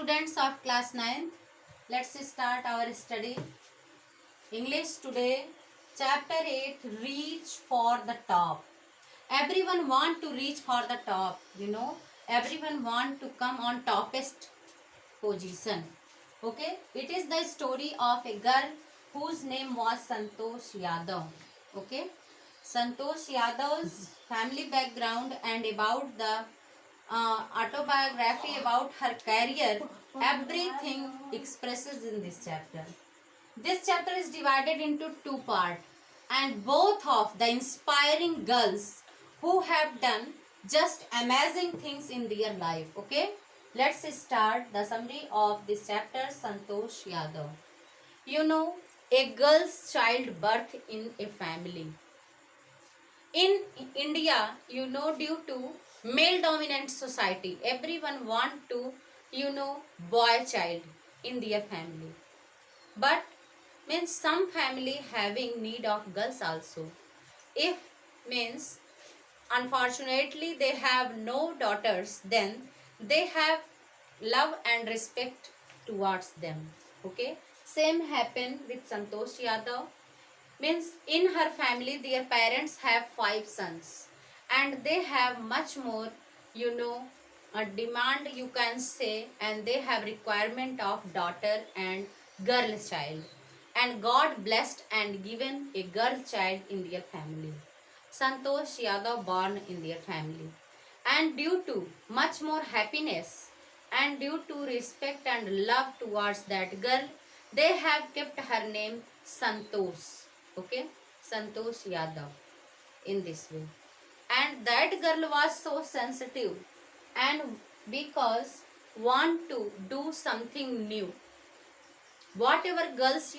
students of class 9th, let's start our study. English today, chapter 8, reach for the top. Everyone want to reach for the top, everyone want to come on toppest position. Okay, it is the story of a girl whose name was Santosh Yadav. Okay, Santosh Yadav's family background and about the autobiography about her career, everything expresses in this chapter. This chapter is divided into two parts, and both of the inspiring girls who have done just amazing things in their life. Okay, let's start the summary of this chapter. Santosh Yadav. A girl's childbirth in a family. In India, due to male dominant society, everyone want to, boy child in their family. But means some family having need of girls also. If means unfortunately they have no daughters, then they have love and respect towards them. Okay. Same happened with Santosh Yadav. Means in her family their parents have 5 sons and they have much more, a demand you can say, and they have requirement of daughter and girl child, and God blessed and given a girl child in their family. Santosh Yadav born in their family, and due to much more happiness and due to respect and love towards that girl, they have kept her name Santosh. Okay, Santosh Yadav in this way. And that girl was so sensitive and because want to do something new. Whatever girls,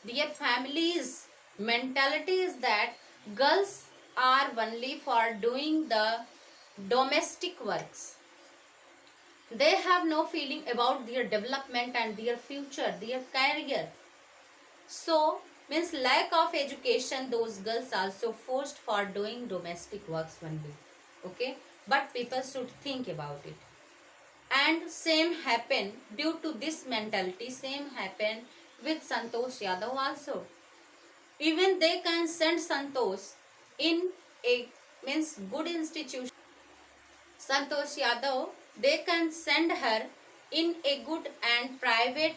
their families mentality is that girls are only for doing the domestic works. They have no feeling about their development and their future, their career. So, means lack of education, those girls also forced for doing domestic works only. Okay, but people should think about it. And same happened due to this mentality. Same happened with Santosh Yadav also. Even they can send Santosh in a means good institution. Santosh Yadav, they can send her in a good and private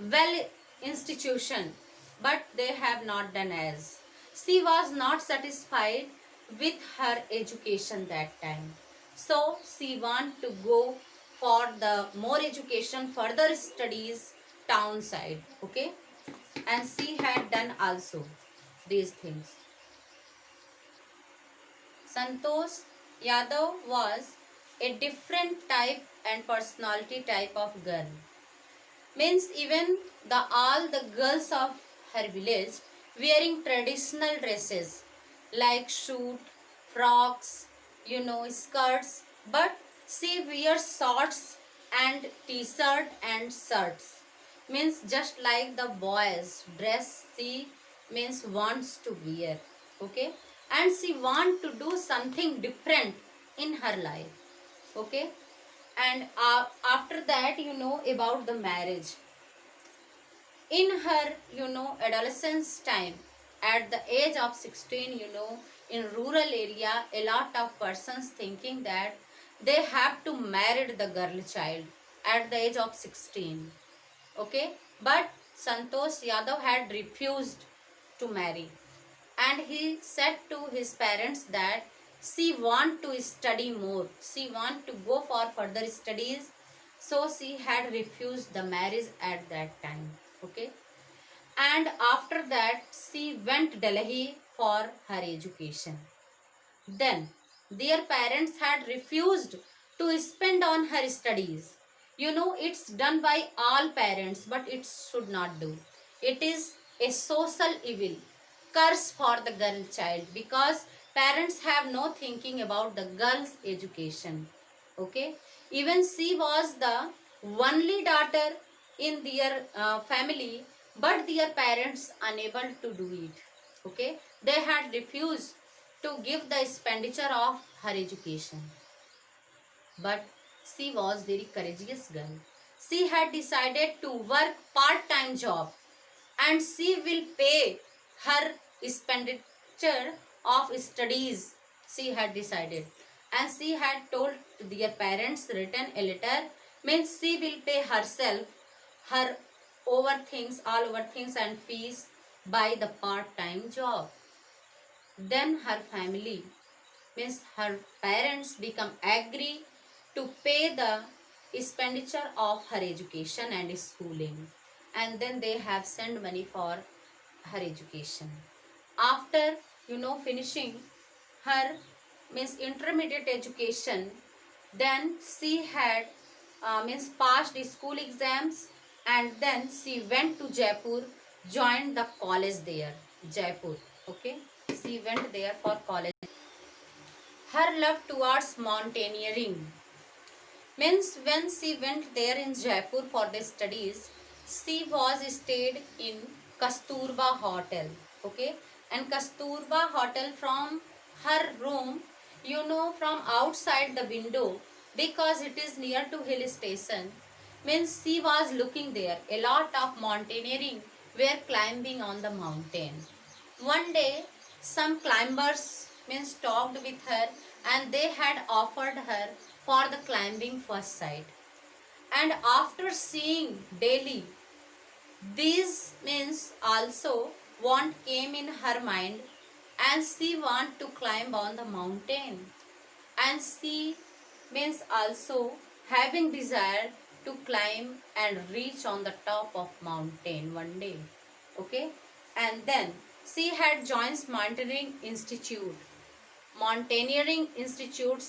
well institution, but they have not done as. She was not satisfied with her education that time. So she want to go for the more education, further studies town side. Okay, and she had done also these things. Santosh Yadav was a different type and personality type of girl. Means even the all the girls of her village wearing traditional dresses like suit, frocks, skirts, but she wears shorts and t-shirt and shirts. Means just like the boys dress she means wants to wear. Okay, and she want to do something different in her life. Okay, and after that, about the marriage. In her, adolescence time, at the age of 16, in rural area, a lot of persons thinking that they have to marry the girl child at the age of 16. Okay, but Santosh Yadav had refused to marry, and he said to his parents that she want to study more, she want to go for further studies, so she had refused the marriage at that time. Okay, and after that she went Delhi for her education. Then their parents had refused to spend on her studies. It's done by all parents, but it should not do. It is a social evil, curse for the girl child, because parents have no thinking about the girl's education. Okay, even she was the only daughter in their family, but their parents unable to do it. Okay, they had refused to give the expenditure of her education. But She was very courageous girl. She had decided to work part-time job, and she will pay her expenditure of studies. She had decided, and she had told their parents, written a letter, means she will pay herself her over things, all over things and fees by the part-time job. Then her family, means her parents, become agree to pay the expenditure of her education and schooling, and then they have sent money for her education. After finishing her means intermediate education, then she had means passed school exams, and then she went to Jaipur, joined the college there, Jaipur. Okay, she went there for college. Her love towards mountaineering, means when she went there in Jaipur for the studies, she was stayed in Kasturba Hotel. Okay, and Kasturba Hotel, from her room, from outside the window, because it is near to hill station, means she was looking there. A lot of mountaineering were climbing on the mountain. One day, some climbers means talked with her, and they had offered her for the climbing first sight. And after seeing daily, these means also want came in her mind, and she want to climb on the mountain. And she means also having desire to climb and reach on the top of mountain one day. Okay, and then she had joined mountaineering institute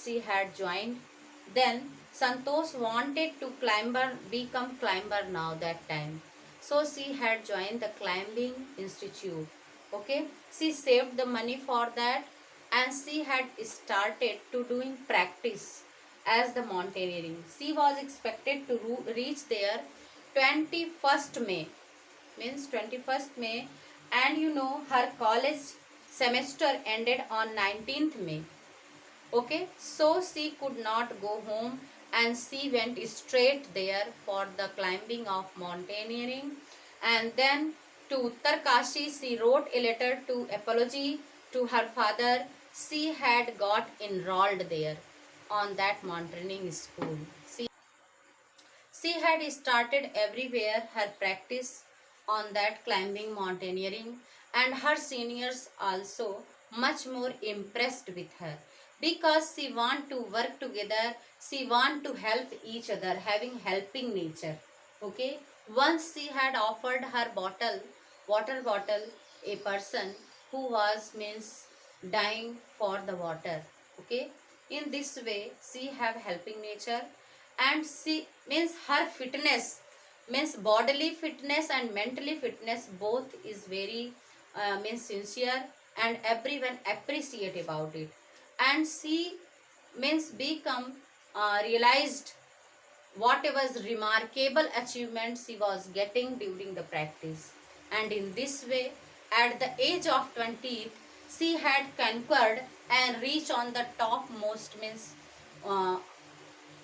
she had joined. Then Santosh wanted to become climber now that time, so she had joined the climbing institute. Okay, she saved the money for that, and she had started to doing practice as the mountaineering. She was expected to reach there 21st May, means 21st May, and her college semester ended on 19th May. Okay, so she could not go home, and she went straight there for the climbing of mountaineering. And then to Uttarkashi, she wrote a letter to apology to her father. She had got enrolled there on that mountaineering school. She had started everywhere her practice on that climbing mountaineering, and her seniors also much more impressed with her, because she want to work together, she want to help each other, having helping nature. Okay, once she had offered her water bottle, a person who was means dying for the water. Okay, in this way she have helping nature. And she means her fitness, means bodily fitness and mentally fitness, both is very means sincere, and everyone appreciate about it. And she means become realized whatever remarkable achievements she was getting during the practice. And in this way, at the age of 20, she had conquered and reached on the topmost, means uh,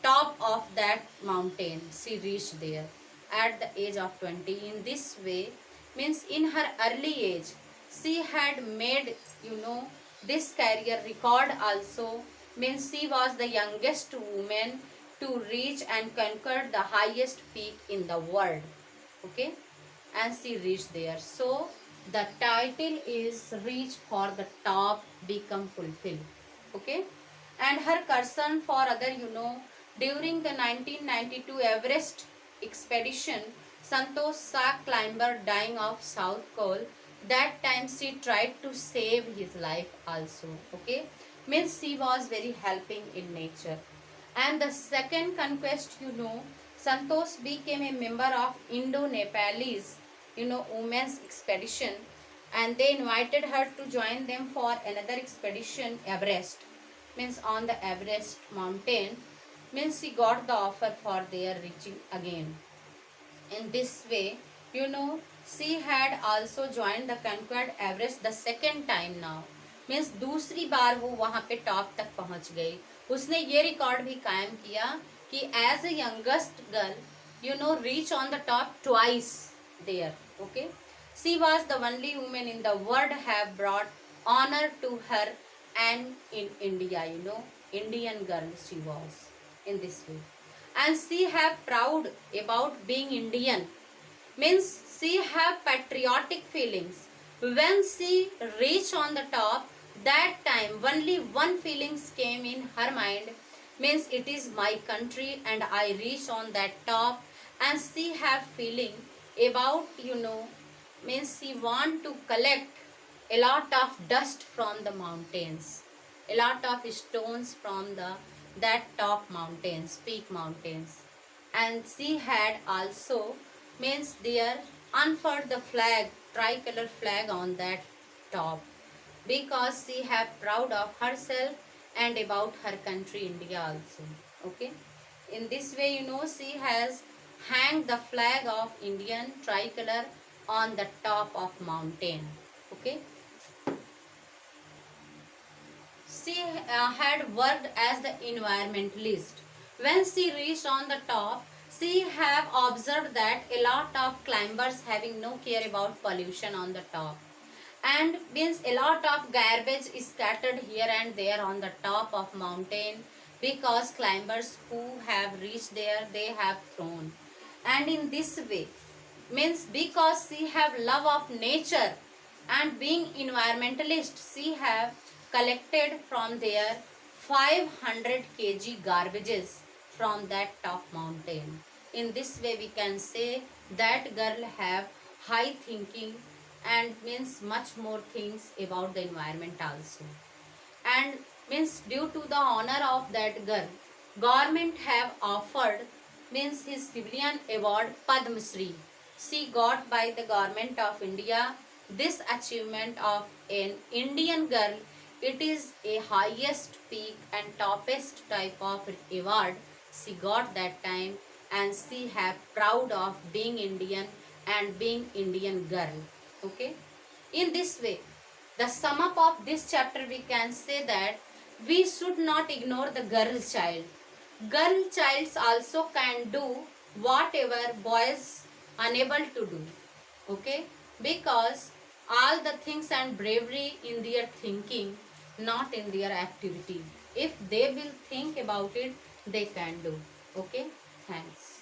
top of that mountain. She reached there at the age of 20. In this way, means in her early age, she had made this career record also, means she was the youngest woman to reach and conquer the highest peak in the world. Okay, and she reached there. So the title is reach for the top become fulfilled. Okay, and her concern for other, during the 1992 Everest expedition, Santosh saw climber dying of South Pole. That time she tried to save his life also. Okay, means she was very helping in nature. And the second conquest, Santosh became a member of Indo-Nepalese, women's expedition, and they invited her to join them for another expedition, Everest, means on the Everest mountain, means she got the offer for their reaching again. In this way, she had also joined the conquered Everest the second time now, means दूसरी बार वो वहाँ पे top तक पहुँच गई. उसने ये record भी कायम किया कि as a youngest girl, you know, reach on the top twice there. Okay, she was the only woman in the world have brought honor to her, and in India, you know, Indian girl she was in this way, and she have proud about being Indian, means she have patriotic feelings. When she reached on the top, that time only one feelings came in her mind, means it is my country and I reach on that top. And she have feeling about, you know, means she want to collect a lot of dust from the mountains, a lot of stones from the that top mountains, peak mountains. And she had also, means there, unfurled the flag, tricolor flag on that top, because she have proud of herself and about her country India also. Okay, in this way, you know, she has hanged the flag of Indian tricolor on the top of mountain. Okay, she had worked as the environmentalist. When she reached on the top, she have observed that a lot of climbers having no care about pollution on the top, and means a lot of garbage is scattered here and there on the top of mountain, because climbers who have reached there, they have thrown. And in this way, means because she have love of nature and being environmentalist, she have collected from there 500 kg garbages from that top mountain. In this way we can say that girl have high thinking and means much more things about the environment also. And means due to the honor of that girl, government have offered, means his civilian award Padma Shri. She got by the government of India this achievement of an Indian girl. It is a highest peak and toppest type of award she got that time, and she have proud of being Indian and being Indian girl. Okay, in this way, the sum up of this chapter, we can say that we should not ignore the girl child. Girl childs also can do whatever boys unable to do. Okay, because all the things and bravery in their thinking, not in their activity. If they will think about it, they can do. Okay, thanks.